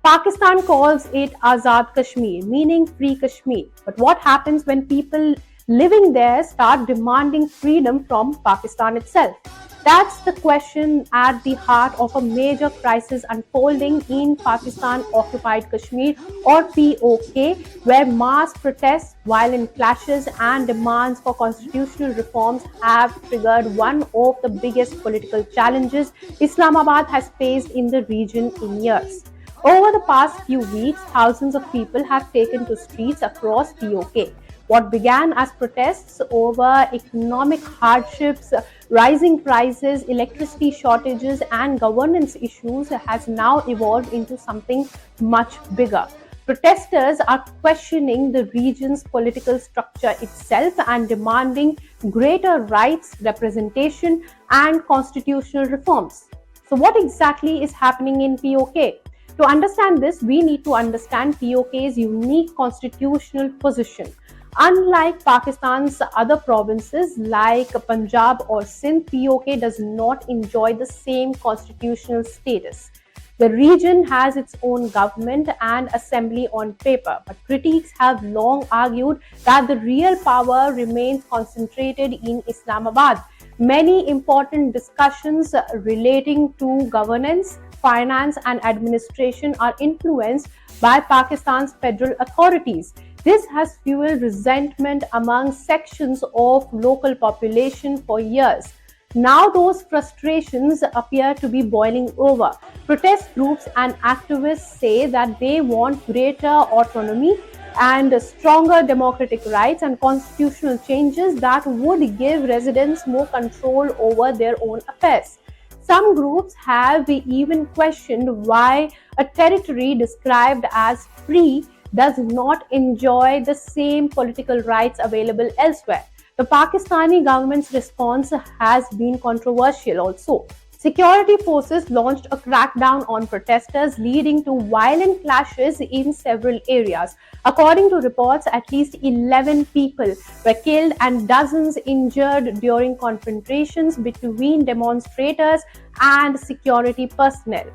Pakistan calls it Azad Kashmir, meaning free Kashmir. But what happens when people living there start demanding freedom from Pakistan itself? That's the question at the heart of a major crisis unfolding in Pakistan occupied Kashmir or POK, where mass protests, violent clashes, and demands for constitutional reforms have triggered one of the biggest political challenges Islamabad has faced in the region in years. Over the past few weeks, thousands of people have taken to streets across POK. What began as protests over economic hardships, rising prices, electricity shortages, and governance issues has now evolved into something much bigger. Protesters are questioning the region's political structure itself and demanding greater rights, representation, and constitutional reforms. So, what exactly is happening in POK? To understand this, we need to understand POK's unique constitutional position. Unlike Pakistan's other provinces like Punjab or Sindh, POK does not enjoy the same constitutional status. The region has its own government and assembly on paper, but critics have long argued that the real power remains concentrated in Islamabad. Many important discussions relating to governance, finance, and administration are influenced by Pakistan's federal authorities. This has fueled resentment among sections of local population for years. Now those frustrations appear to be boiling over. Protest groups and activists say that they want greater autonomy and stronger democratic rights and constitutional changes that would give residents more control over their own affairs. Some groups have even questioned why a territory described as free does not enjoy the same political rights available elsewhere. The Pakistani government's response has been controversial also. Security forces launched a crackdown on protesters, leading to violent clashes in several areas. According to reports, at least 11 people were killed and dozens injured during confrontations between demonstrators and security personnel.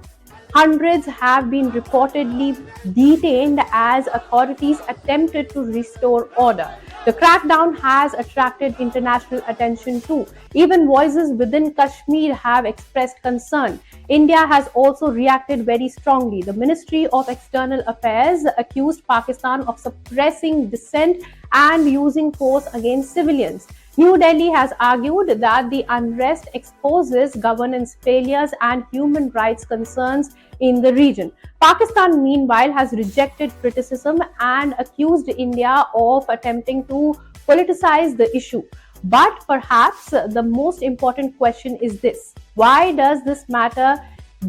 Hundreds have been reportedly detained as authorities attempted to restore order. The crackdown has attracted international attention too. Even voices within Kashmir have expressed concern. India has also reacted very strongly. The Ministry of External Affairs accused Pakistan of suppressing dissent and using force against civilians. New Delhi has argued that the unrest exposes governance failures and human rights concerns in the region. Pakistan, meanwhile, has rejected criticism and accused India of attempting to politicize the issue. But perhaps the most important question is this: why does this matter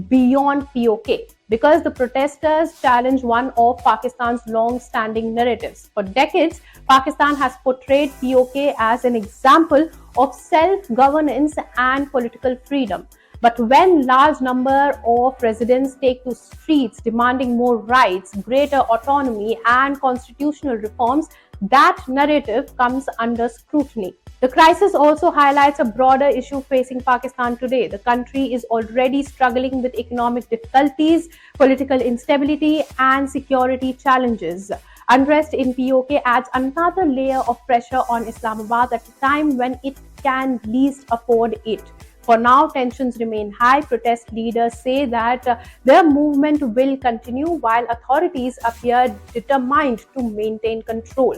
beyond POK? Because the protesters challenge one of Pakistan's long-standing narratives. For decades, Pakistan has portrayed POK as an example of self-governance and political freedom. But when large number of residents take to streets demanding more rights, greater autonomy, and constitutional reforms, that narrative comes under scrutiny. The crisis also highlights a broader issue facing Pakistan today. The country is already struggling with economic difficulties, political instability, and security challenges. Unrest in POK adds another layer of pressure on Islamabad at a time when it can least afford it. For now, tensions remain high. Protest leaders say that their movement will continue while authorities appear determined to maintain control.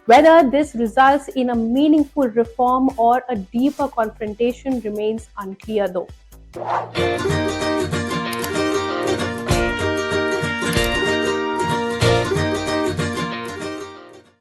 Whether this results in a meaningful reform or a deeper confrontation remains unclear though.